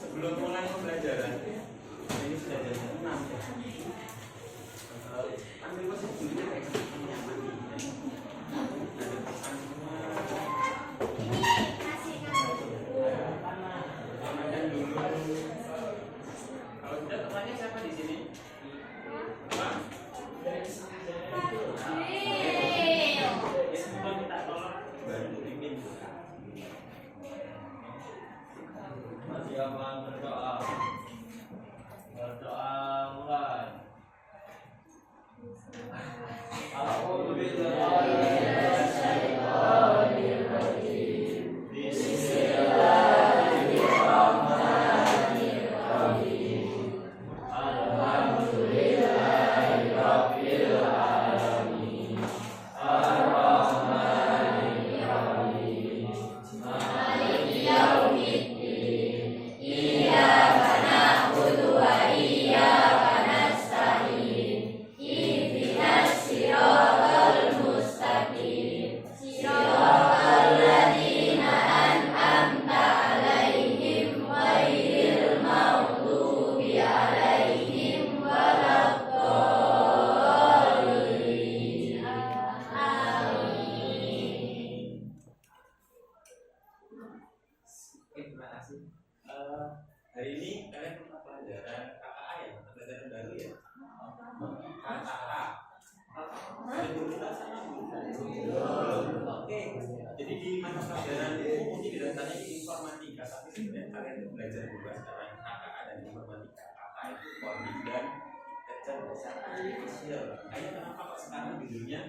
Sebelum mulai pembelajaran, ini sudah jam 6 ya. Ambil posisi dulu ya, nyaman nih. Kalau tidak temannya siapa di sini? Pak? Ya semua minta tolong bantu bikin. Masih aman berdoa. Berdoa mulai. Hari ini kalian pernah pelajaran KKA ya, pelajaran baru ya. KKA. Oke, jadi di mata pelajaran itu mungkin dirasakan informatika, tapi sebenarnya kalian belajar juga sekarang KKA dan informatika. KKA itu coding dan kecerdasan artifisial. Makanya kenapa kok sekarang judulnya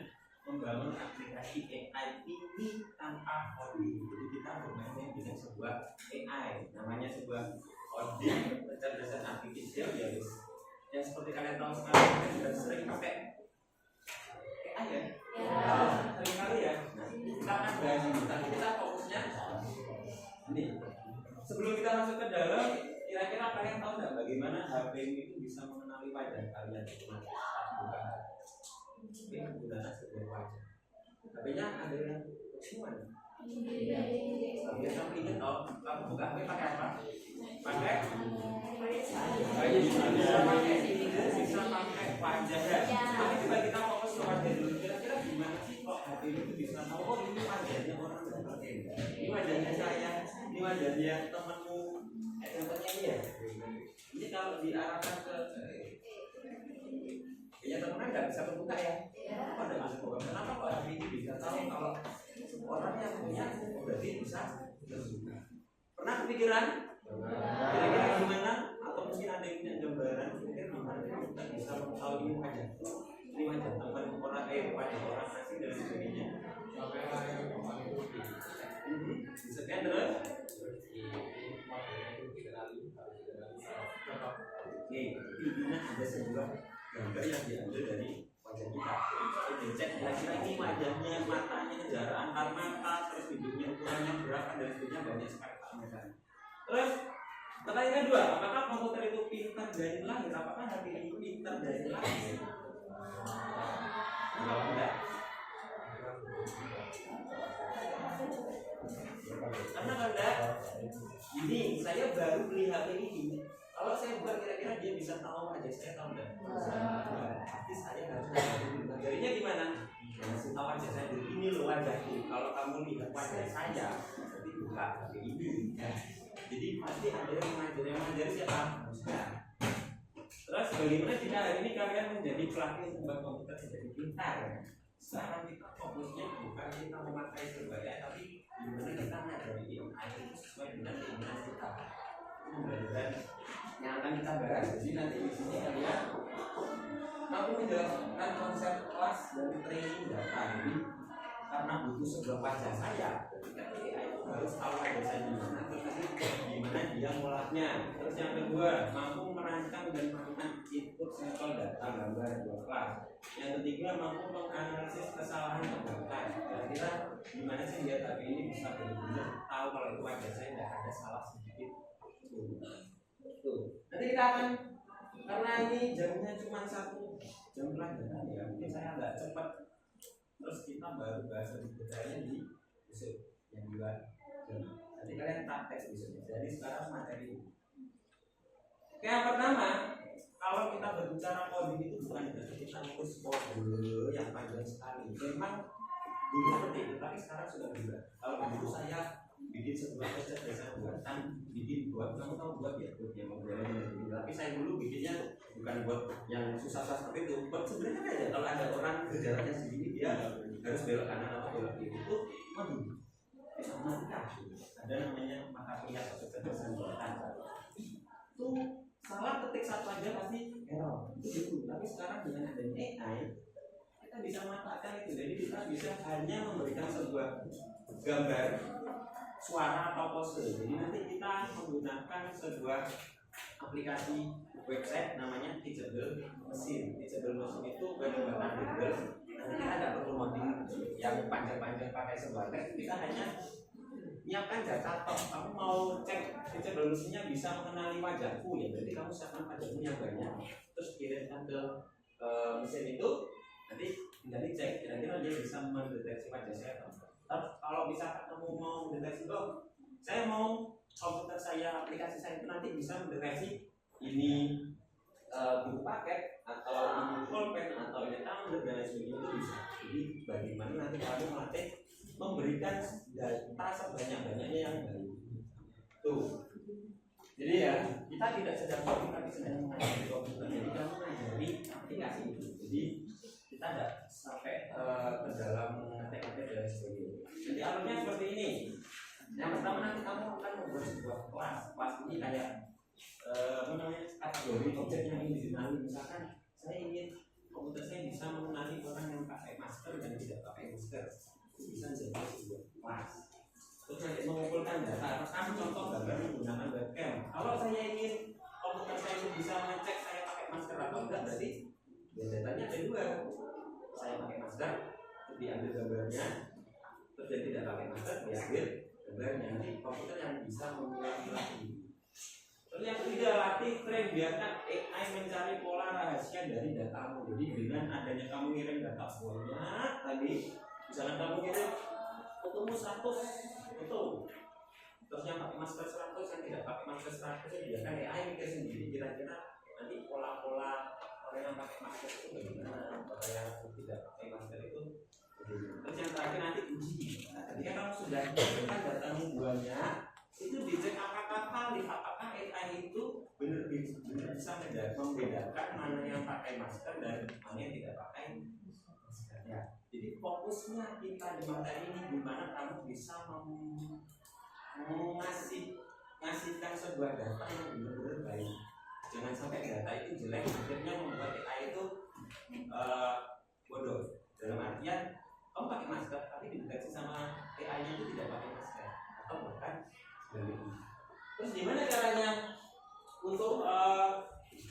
membangun aplikasi AI ini tanpa coding. Jadi kita bermain dengan sebuah AI, namanya sebuah coding kecerdasan artifisial ya guys. Yang seperti kalian tahu sekarang kita sudah sering pakai AI ya. Sering kali ya. Nah, kita akan bahas ini. Tapi kita fokusnya ini. Sebelum kita masuk ke dalam, kira-kira kalian tahu nggak bagaimana HP itu bisa mengenali wajah kalian? Bukan. Ini penggunaan sebuah wajah. HP-nya ada yang semua. Kamu ingat toh, kamu buka HP pakai apa? Pakai bisa pakai wajah ya. Tapi coba kita fokus ke wajah dulu. Kira-kira gimana sih kok HP itu bisa tahu? Oh ini wajahnya orang seperti ini. Ini wajahnya saya. Ini wajahnya temanmu. Contohnya ini ya. Ini kalau diarahkan ke ya teman-teman nggak bisa terbuka ya. Kenapa nggak bisa terbuka? Kenapa kok HP ini bisa tahu kalau orang yang punya berarti bisa terbuka? Pernah kepikiran? Kira-kira gimana? Atau mungkin ada yang punya gambaran? Kira-kira gimana kita bisa tahu ini wajah? Ini wajah teman orang wajah orang asing dan sebagainya. Disekian terus. Oke, intinya ada sebuah gambar yang diambil dari wajah kita. Dicek kira-kira ini wajahnya, matanya, jarak antar mata, terus hidungnya ukurannya berapa dan sebagainya, banyak sekali parameter. Terus pertanyaan kedua, apakah komputer itu pintar dari lahir? Apakah HP itu pintar dari lahir? Jawab enggak. Karena enggak. Ini saya baru beli HP ini. Kalau saya buka kira-kira dia bisa tahu wajah saya tahu enggak? Tapi saya harus belajarnya gimana? Kasih tahu wajah saya dulu. Ini loh wajahku. Kalau kamu lihat wajah saya, berarti buka HP ini. Jadi pasti ada yang mengajari siapa? Terus bagaimana jika hari ini kalian menjadi pelatih sebuah komputer menjadi pintar? Sekarang kita fokusnya bukan kita memakai sebagai, tapi gimana kita ngajari AI itu sesuai dengan keinginan kita. Pembelajaran yang akan kita bahas. Jadi nanti di sini kalian aku menjelaskan konsep kelas dari training data ini karena butuh sebuah wajah saya. ketika AI itu harus tahu desain gimana, terus nanti gimana dia ngolahnya. Terus yang kedua, mampu merancang dan melakukan input sampel data gambar dua kelas. Yang ketiga, mampu menganalisis kesalahan perbankan. Kira-kira gimana sih dia tadi ini bisa benar-benar tahu kalau itu wajah saya tidak ada salah sedikit. Tuh. Nanti kita akan, karena ini jamnya cuma 1 jam pelajaran ya, mungkin saya agak cepat. Terus kita baru bahas lebih detailnya di besok yang 2 jam. Nanti kalian praktek besoknya. Jadi sekarang materi ini. Oke, yang pertama, kalau kita berbicara coding itu bukan berarti kita nulis kode yang panjang sekali. Memang dulu seperti itu, tapi sekarang sudah berubah. Kalau dulu saya bikin sebuah website dasar buatan, bikin buat, kamu tahu buat ya, buat yang mau belajar. Tapi saya dulu bikinnya bukan buat yang susah-susah seperti itu. Buat sebenarnya aja kalau ada orang jaraknya segini dia harus belok kanan atau belok kiri itu, waduh, sama ada namanya mata kuliah atau kecerdasan buatan. Itu salah ketik satu aja pasti error. Itu. Tapi sekarang dengan adanya AI kita bisa manfaatkan itu. Jadi kita bisa hanya memberikan sebuah gambar, suara atau pose. Jadi nanti kita menggunakan sebuah aplikasi website namanya Teachable Machine. Teachable Machine itu buatan Google. Nanti kita tidak perlu modding yang panjang-panjang pakai sebuah teks. Kita hanya nyiapkan data tok. Kamu mau cek Teachable Machine-nya bisa mengenali wajahku ya. Jadi kamu siapkan wajahmu yang banyak, terus kirimkan ke mesin itu. Nanti tinggal dicek kira-kira dia bisa mendeteksi wajah saya atau enggak. Terus kalau misalkan kamu mau mendeteksi, saya mau komputer saya, aplikasi saya itu nanti bisa mendeteksi ini buku paket atau ini pulpen atau ini tumbler dan lain sebagainya, itu bisa. Jadi bagaimana nanti kamu melatih memberikan data sebanyak-banyaknya yang baru. Tuh. Jadi ya kita tidak sedang coding tapi sedang mengajari komputer. Jadi kamu mengajari aplikasi itu. Jadi kita tidak sampai ke dalam ngetik-ngetik dan sebagainya. Jadi alurnya seperti ini. Yang pertama nanti kamu akan membuat sebuah kelas. Kelas ini kayak kategori objek yang ingin dikenali. Misalkan saya ingin komputer saya bisa mengenali orang yang pakai masker dan tidak pakai masker. Itu bisa jadi sebuah kelas. Terus nanti mengumpulkan data. Kamu contoh gambar menggunakan webcam. Kalau saya ingin komputer saya itu bisa mengecek saya pakai masker atau enggak, berarti ya datanya ada 2. Saya pakai masker, terus diambil gambarnya. Terus dia tidak pakai masker, diambil gambarnya. Nanti komputer yang bisa mengulangi lagi. Terus yang ketiga, latih train, biarkan AI mencari pola rahasia dari datamu. Jadi dengan adanya kamu ngirim data banyak tadi, misalnya kamu kirim fotomu 100 foto, terus yang pakai masker 100, yang tidak pakai masker 100, biarkan AI mikir sendiri kira-kira nanti pola-pola orang yang pakai masker itu bagaimana, orang yang tidak pakai masker itu bagaimana. Terus yang terakhir nanti uji. Nah, ketika kamu sudah mengumpulkan datamu banyak, itu dicek apakah AI itu benar-benar bisa membedakan mana yang pakai masker dan mana yang tidak pakai masker. Ya. Jadi fokusnya kita di materi ini gimana kamu bisa ngasihkan sebuah data yang benar-benar baik. Jangan sampai data itu jelek akhirnya membuat AI itu bodoh. Dalam artian kamu pakai masker tapi dideteksi sama AI-nya itu tidak pakai masker atau bahkan sebaliknya. Terus gimana caranya untuk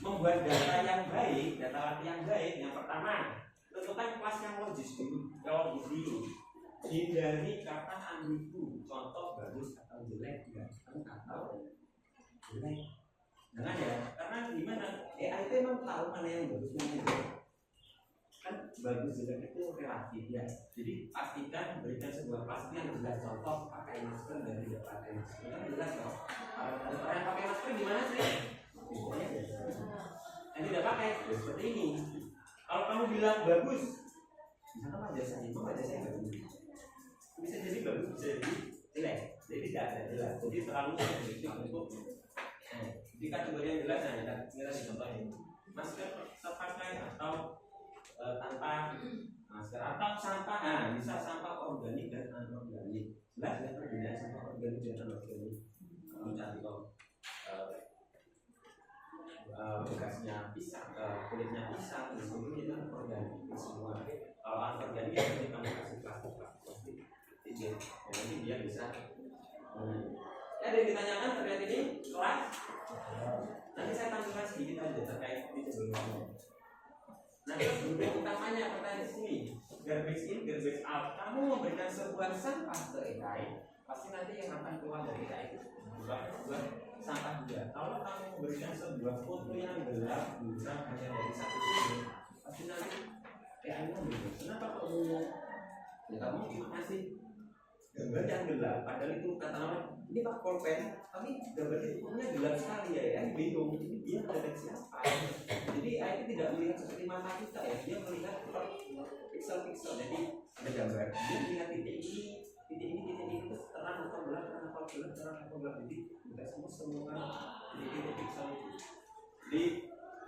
membuat data yang baik, data latih yang baik? Yang pertama, tentukan kelas yang logis dulu. Hindari kata ambigu, contoh bagus atau jelek, ganteng atau jelek. Jangan ya, karena gimana? AI itu memang tahu mana yang bagus, mana yang jelek. Kan bagus jelek itu relatif ya. Jadi pastikan berikan sebuah kelas yang jelas, contoh pakai masker dan tidak pakai masker. Kan jelas dong. Kalau yang pakai masker gimana sih? Yang tidak pakai seperti ini. Kalau kamu bilang bagus, misalkan wajah saya bagus, bisa jadi bagus, bisa jadi jelek. Jadi tidak ada jelas. Jadi terlalu subjektif untuk. Jadi kategori yang jelas, nah kita contohnya masker terpakai atau tanpa masker atau sampah. Nah, bisa sampah organik dan anorganik. Jelas ya perbedaan sampah organik dan anorganik. Kamu cari bekasnya pisang, kulitnya pisang, itu kan organik semua. Kalau anorganik berarti kamu kasih plastik. Jadi nanti dia dia bisa. Ada yang ditanyakan terkait ini kelas? Nanti saya tampilkan sedikit aja terkait ini sebelumnya. Nah, yang utamanya pertanyaan di sini, garbage in, garbage out. Kamu memberikan sebuah sampah ke AI, pasti nanti yang akan keluar dari AI itu bukan sebuah sampah juga. Kalau kamu memberikan sebuah foto yang gelap, buram hanya dari satu sudut, pasti nanti AI memberikan. Kenapa kamu? Ya kamu cuma kasih gambar yang gelap, padahal itu kata orang ini pak pulpen, tapi gambarnya punya gelap sekali ya, bingung ini dia mendeteksi apa? Jadi AI tidak melihat seperti mata kita ya, dia melihat pixel-pixel. Jadi ada gambar, dia melihat titik ini terus terang atau gelap, terang atau gelap. Jadi tidak semua titik pixel. Jadi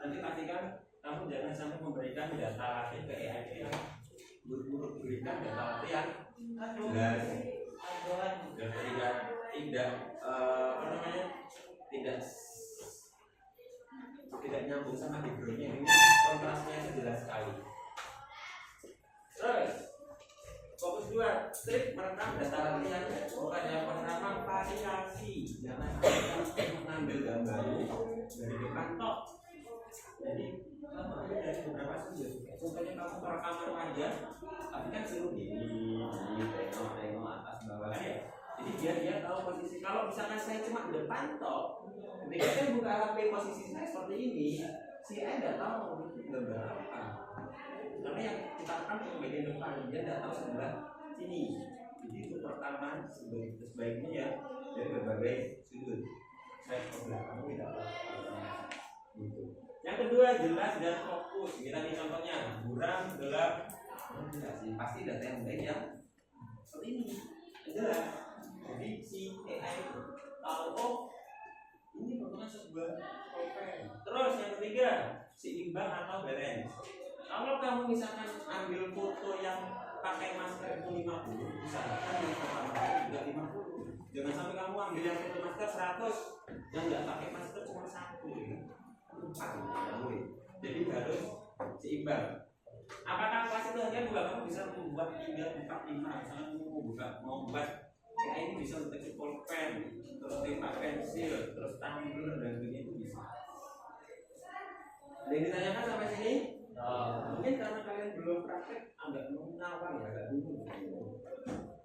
nanti pastikan kamu jangan sampai memberikan data latih ke AI yang buru-buru berikan data latih yang tidak nyambung sama backgroundnya. Ini kontrasnya itu jelas sekali. Terus fokus 2, trik merekam data latihan bukan yang pertama variasi. Jangan mengambil gambar dari depan tok. Jadi kamu ambil dari beberapa sudut. Contohnya kamu perekaman wajah, tapi kan seluruh ini tengok atas bawah kan ya. Jadi dia tahu posisi. Kalau misalkan saya cuma di depan tok, ketika saya buka HP posisi saya seperti ini, si AI tidak tahu gambar apa. Karena yang kita rekam di bagian depan, dia tidak tahu sebelah sini. Jadi itu pertama sebaiknya ya dari berbagai sudut. Saya ke belakang tidak tahu. Gitu. Yang kedua jelas dan fokus. Kita nih contohnya buram, gelap. Tidak sih, pasti data yang baik ya seperti ini jelas. Jadi si AI itu tahu oh ini merupakan sebuah pulpen. Terus yang ketiga seimbang atau balance. Kalau kamu misalkan ambil foto yang pakai masker itu 50, misalkan yang pertama juga 50. Jangan sampai kamu ambil yang foto masker 100, yang nggak pakai masker cuma 1 ya. Jadi harus seimbang. Apakah kelas itu hanya 2? Kamu bisa membuat 3, 4, 5. Misalnya kamu mau membuat ya ini bisa mendeteksi pulpen, terus tempat pensil, terus tumbler dan begitu bisa. Ada yang ditanyakan sampai sini? Mungkin karena kalian belum praktek agak mengawal ya, agak bingung.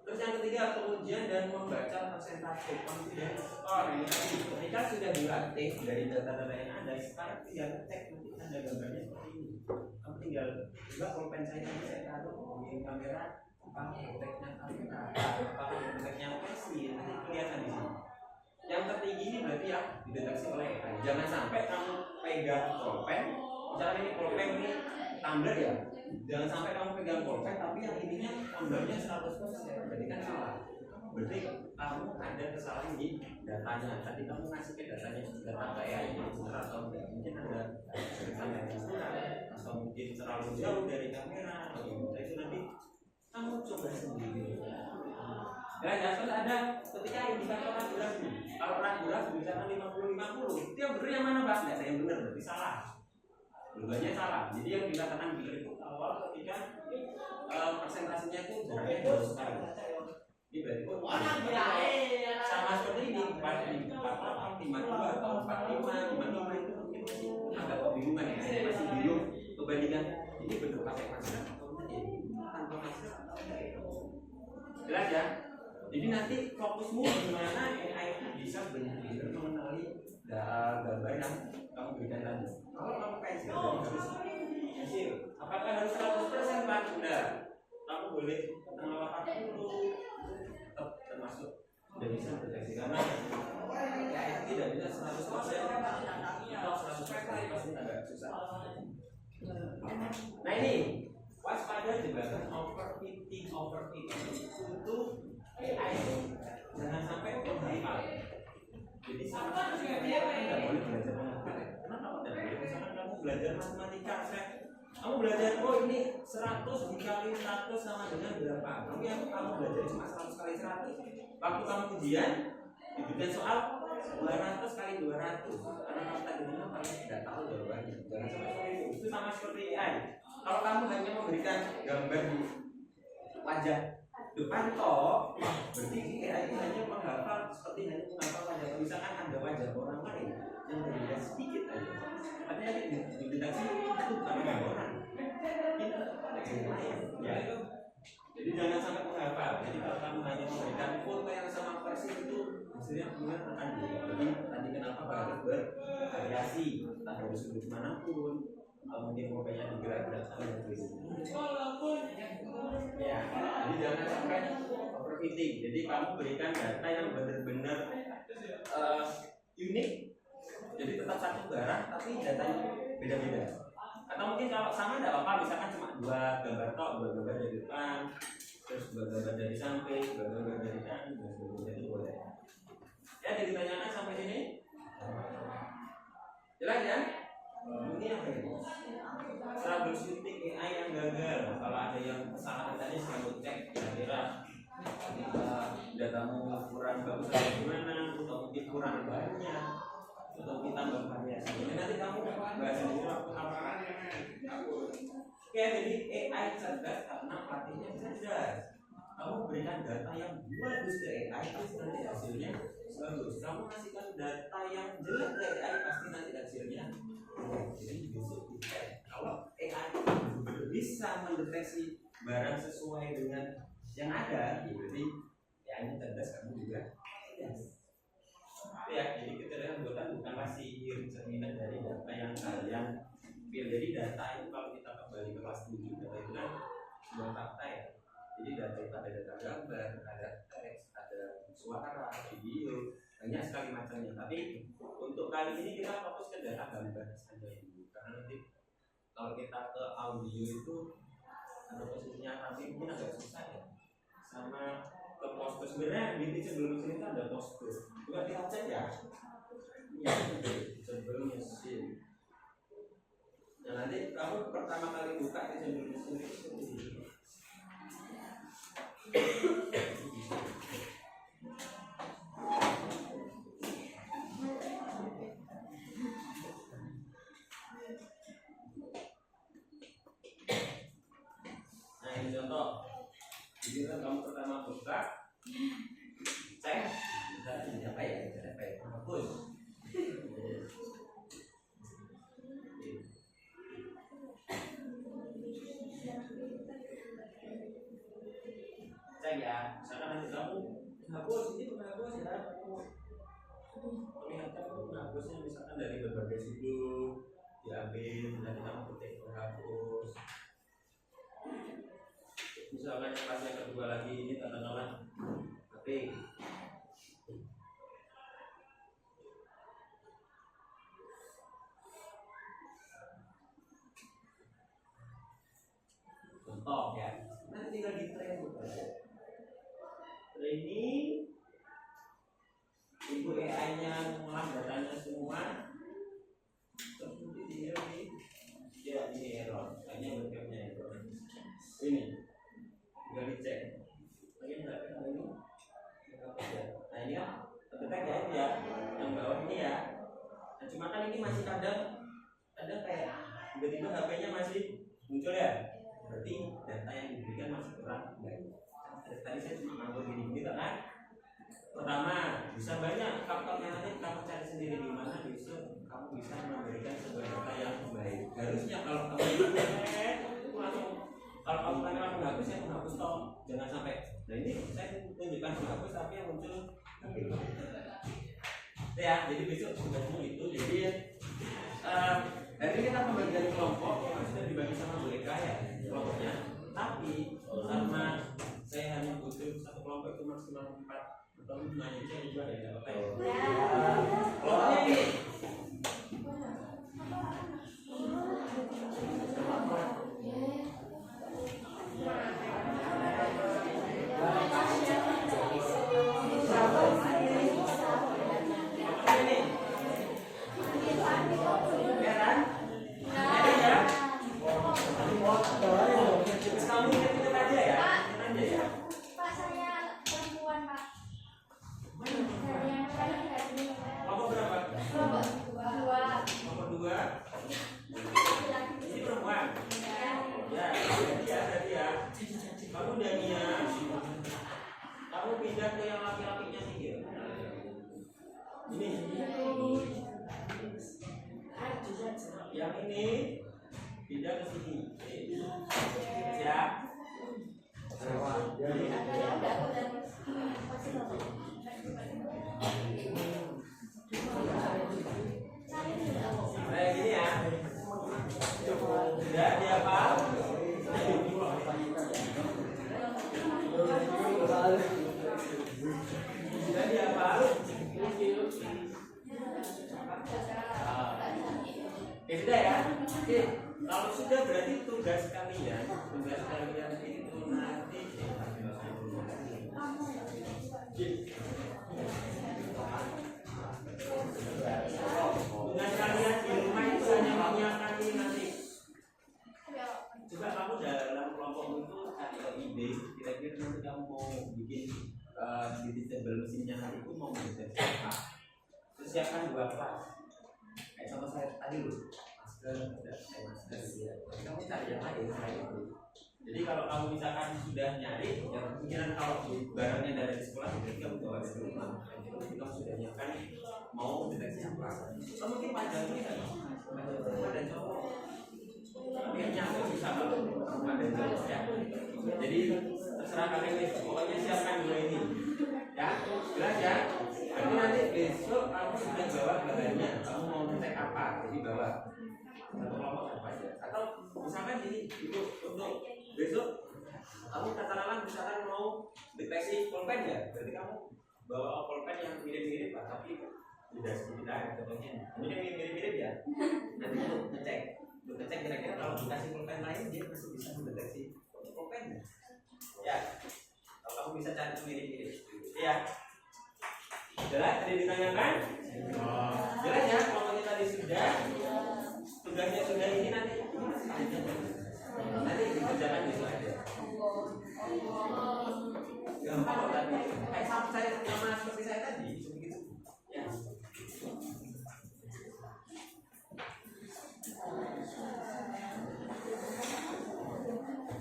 Terus yang ketiga pengujian dan membaca persentase confidence score. Ini tadi ketika sudah dilatih dari data-data yang ada, sekarang tinggal cek nanti ada gambarnya seperti ini. Kamu tinggal coba pulpen saya tadi saya taruh di kamera, apakah konteksnya kamera, apakah konteksnya pensil, nanti kelihatan di sini. Yang tertinggi ini berarti ya dideteksi oleh AI. Jangan sampai kamu pegang pulpen, misalnya ini pulpen ini tumbler ya. Jangan sampai kamu pegang pulpen tapi yang ininya tumblernya 100%, berarti kan salah. Berarti kamu ada kesalahan di datanya. Tadi kamu ngasih ke datanya data ke AI ini benar atau enggak? Mungkin ada kesalahan yang kurang atau mungkin terlalu jauh dari kamera atau gimana. Itu nanti kamu coba sendiri. Ya, terus ada ketika indikator ragu-ragu. Kalau ragu-ragu misalkan 50-50, itu yang benar yang mana Pak? Nggak ada yang benar, berarti salah. Dua-duanya salah. Jadi yang dikatakan benar itu awal ketika persentasenya itu jaraknya jauh sekali. Ini berarti sama seperti ini 45 atau 45 itu mungkin masih agak kebingungan ya. Saya masih bingung kebandingan ini benar pakai masker atau tanpa masker atau enggak. Jelas ya? Jadi nanti fokusmu gimana AI itu bisa benar-benar mengenali gambar yang kamu berikan tadi. Kalau kamu pensil harus pensil. Apakah harus 100% Pak? Enggak. Kamu boleh setengah 80 tetap termasuk sudah bisa mendeteksi karena AI itu tidak bisa 100% atau 100% pasti agak susah. Nah ini waspada jebakan overfitting untuk AI jangan sampai menghafal. Jadi sama sekali tidak boleh belajar menghafal. Kenapa tidak boleh? Misalkan kamu belajar matematika, kamu belajar oh ini 100 dikali 100 sama dengan berapa? Kamu belajar cuma 100 kali 100. Waktu kamu ujian diberikan soal 200 kali 200. Karena kamu tadi menghafal tidak tahu jawabannya. Jangan sampai seperti itu. Itu sama seperti AI. Kalau kamu hanya memberikan gambar di wajah depan toh, berarti AI itu hanya menghafal seperti hanya menghafal wajah. Misalkan ada wajah orang lain yang berbeda sedikit aja, artinya dideteksi itu bukan wajah orang, itu wajah lain. Ya. Jadi jangan sampai menghafal. Jadi kalau kamu hanya memberikan foto yang sama persis itu, hasilnya kemudian akan jadi tadi kenapa harus bervariasi, tak harus sudut manapun. Mungkin pokoknya digerak-gerakkan dan ya, jadi jangan sampai overfitting. Jadi kamu berikan data yang benar-benar unik. Jadi tetap satu barang tapi datanya beda-beda. Atau mungkin kalau sama tidak apa-apa, misalkan cuma 2 gambar tok, 2 gambar dari depan, terus 2 gambar dari samping, 2 gambar dari kanan, dan sebagainya itu boleh. Ya, jadi ditanyakan sampai sini. Jelas ya? Ini apa ini? Troubleshooting AI yang gagal. Kalau ada yang kesalahan tadi selalu cek kira-kira datamu kurang bagus atau gimana, atau mungkin kurang banyak, atau mungkin tambah variasi. Jadi nanti kamu bahas sendiri waktu hafal. Oke, jadi AI cerdas karena pelatihnya cerdas. Kamu berikan data yang bagus ke AI, pasti nanti hasilnya bagus. Kamu kasihkan data yang jelek ke AI, pasti nanti hasilnya. Jadi besok dicek. Kalau AI bisa mendeteksi barang sesuai dengan yang ada, berarti AI-nya cerdas, kamu juga cerdas. Ya, jadi kita bukanlah sihir cerminan dari data yang kalian pilih. Jadi data itu kalau kita kembali ke kelas 7, data itu kan sebuah fakta ya. Jadi data itu ada data gambar, ada teks, ada suara, video, banyak sekali macamnya. Tapi untuk kali ini kita fokus ke data gambar saja dulu, karena nanti kalau kita ke audio itu ada posisinya rapi mungkin agak susah ya. Sama ke post sebenarnya di sebelum sini itu ada post coba kita cek ya. Ya, sebelum mesin. Nah nanti kamu pertama kali buka di sebelum mesin itu seperti ini. Nah ini contoh. Jadi kamu pertama buka, cek, ini apa ya? Hapus. Cek ya, misalkan nanti kamu hapus ini menghapus ya. Kelihatan menghapusnya misalkan dari berbagai sudut diambil, nanti kamu ketik menghapus. Misalkan kelas yang kedua lagi ini katakanlah ketik. Contoh ya, nanti tinggal di train training ibu AI-nya mengolah datanya semua, terus nanti dia ini error, kayaknya backupnya error. Ini tinggal dicek, lagi nggak ada ini. Nah ini kan terdetek ya itu ya, yang bawah ini ya. Nah cuma kan ini masih kadang kayak tiba-tiba HP-nya masih muncul ya. Berarti data yang diberikan masih kurang baik. Tadi saya cuma ngambil gini kan. Pertama, bisa banyak faktornya, nanti kamu cari sendiri di mana besok kamu bisa memberikan sebuah data yang baik. Harusnya kalau kamu langsung, kalau kamu tanya langsung menghapus, saya menghapus toh, jangan sampai. Nah ini saya tunjukkan menghapus tapi yang muncul ya, jadi besok tugasmu itu. Jadi hari ini kita pembagian kelompok yang sudah dibagi sama Bu Eka ya kelompoknya. Tapi karena saya hanya butuh satu kelompok itu maksimal 4 atau 5 aja juga ya, apa ya? Kelompoknya ini. Kamu Dania, Kamu pindah ke yang laki-lakinya singgir. Ini. Yang ini pindah ke sini. Ya. Kayak gini ya. Sudah dihafal? Sudah dihafal? Sudah ya. Oke. Kalau sudah berarti tugas kalian itu nanti tugas kalian di rumah itu hanya menyiapkan ini nanti. Coba kamu dalam kelompokmu itu ada ide kira-kira nanti kamu mau bikin di table mesinnya nanti itu mau bikin apa? Terus siapkan 2 kelas. Kayak sama saya tadi loh. Masker, kamu cari yang lain selain itu. Jadi kalau kamu misalkan sudah nyari, ya kemungkinan kalau barangnya dari sekolah, jadi kamu bawa ke rumah. Jadi kamu sudah nyiapkan mau deteksi apa? Mungkin panjang ini kan, ada cowok. Kayaknya aku bisa kalau ada cowok ya. Jadi terserah kalian, pokoknya siapkan 2 ini. Ya, jelas ya. Tapi nanti besok kamu sudah bawa bahannya, kamu mau ngecek apa? Jadi bawa. Satu kelompok apa aja, atau misalkan gini itu untuk besok kamu katakanlah misalkan mau deteksi pulpen ya, berarti kamu bawa pulpen yang mirip-mirip lah, tapi beda sedikit aja contohnya. Ini mirip-mirip ya, nanti untuk ngecek kira-kira kalau dikasih pulpen lain dia masih bisa mendeteksi pulpen ya. Kalau kamu bisa cari mirip-mirip ya. Jelas tadi ditanyakan? Jelas ya, kelompoknya tadi sudah. Tugasnya sudah ini nanti dikerjakan besok aja. Gampang kok tadi. Sama saya sama seperti saya tadi, begitu. Ya.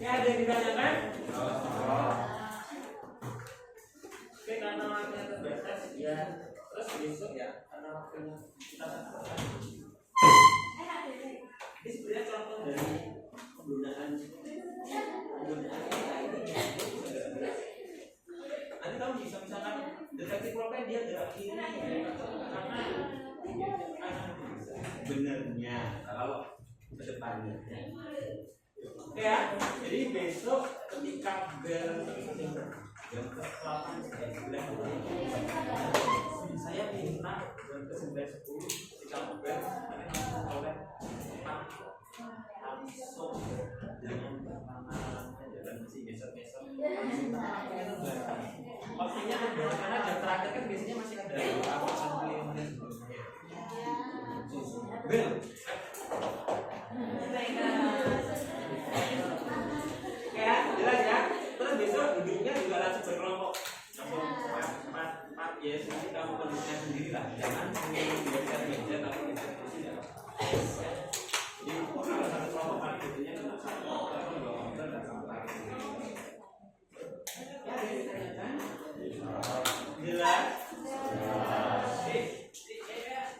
Ya ada yang ditanyakan? Oke, karena waktunya terbatas ya. Terus besok ya, karena waktunya kita terbatas. Ini sebenarnya contoh dari penggunaan AI ini. Nanti kamu bisa misalkan deteksi pulpen dia gerak kiri karena benernya kalau ke depannya. Oke ya, jadi besok ketika jam ke-8 saya minta jam ke-9:10 ketika bel oleh langsung jangan berlama-lama dan masih besok-besok waktunya karena jam terakhir kan biasanya masih ada bel ya jelas ya. Terus besok duduknya juga langsung berkelompok langsung empat ya, nanti kamu kondisinya sendiri lah, jangan biarkan meja tapi bisa kursi ya. Jadi kalau satu kelompok kali biasanya cuma satu atau 2 komputer dan kamu lagi ya ditanyakan jelas.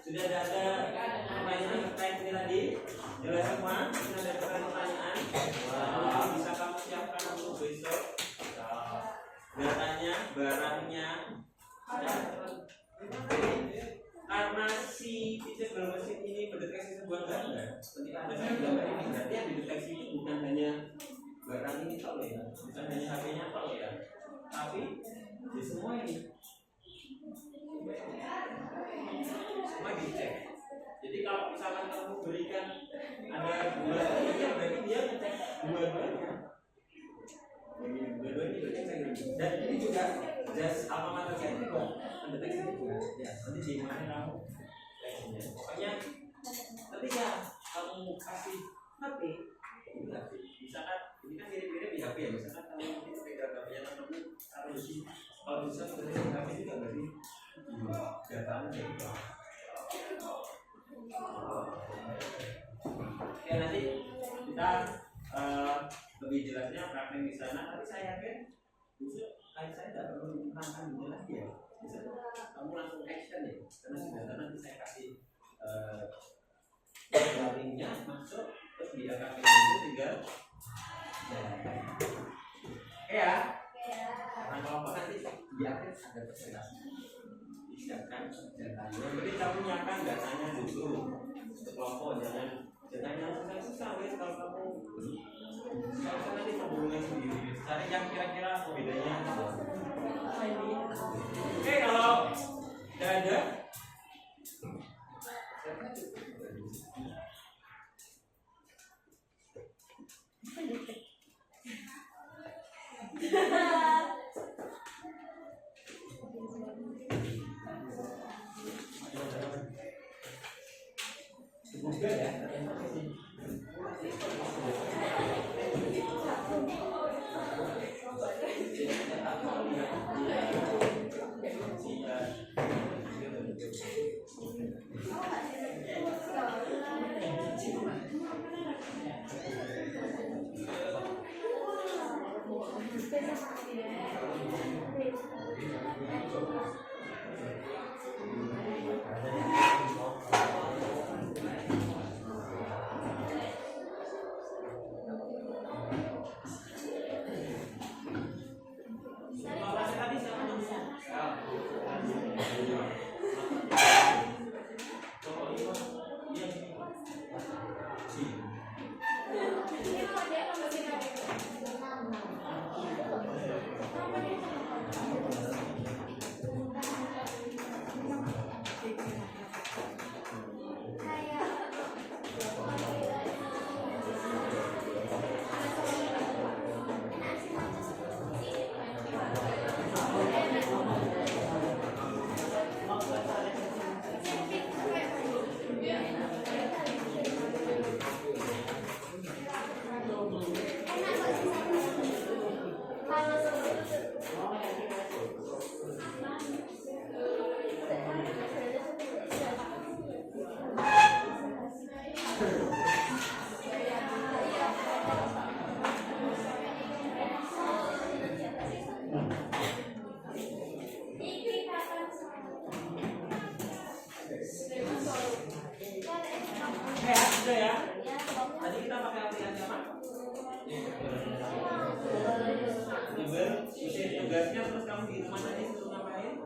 Sudah ada pertanyaan terkait ini tadi jelas semua. Sudah ada pertanyaan bisa kamu siapkan untuk besok datanya barangnya ya. Karena si table mesin ini mendeteksi sebuah gambar, ketika ada gambar ini berarti yang dideteksi itu bukan hanya barang ini toh ya, bukan hanya HP-nya toh ya, tapi di semua ini semua dicek. Jadi kalau misalkan kamu berikan ada 2 ini ya berarti dia ngecek dua-duanya. Dua-duanya berarti dan ini juga jas apa material juga mendeteksi juga ya. Nanti di mana kamu deteksinya. Pokoknya ketika kamu kasih HP misalkan ini kan mirip-mirip di HP ya, misalkan kamu mungkin sepeda HP-nya temanmu taruh di sini, kalau bisa mendeteksi HP juga berarti datanya gitu. Oke, nanti kita lebih jelasnya praktek di sana, tapi saya yakin besok saya tidak perlu menerangkan ini lagi ya. Bisa kamu langsung action ya, karena sudah nanti saya kasih linknya masuk terus dia KPI itu tinggal ya. Nah kalau nanti di akhir ada presentasi disiapkan datanya. Jadi kamu nyatakan datanya dulu kelompok, jangan yang susah guys. Kalau kamu kalau nanti tabungan sendiri cari yang kira-kira bedanya. Oke, kalau tidak ada juga ya. Tugasnya terus kamu di rumah tadi suruh ngapain?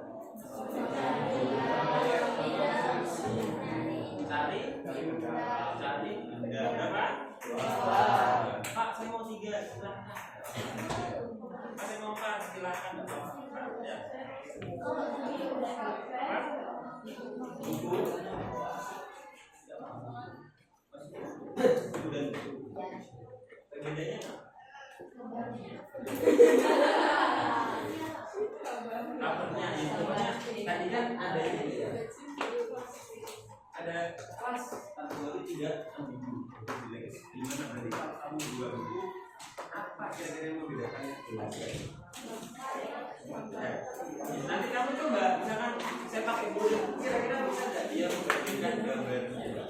Cari berapa? Pak, saya mau 3, silakan. Pak, saya mau 4, silakan. Ya. Bedanya rappernya itu tadi kan ada ini ya, ada kelas kategori 3 ambigu. Gimana berarti kalau kamu 2 buku apa kira-kira yang membedakannya? Nanti kamu coba misalkan saya pakai buku kira-kira bisa nggak dia memberikan gambarnya?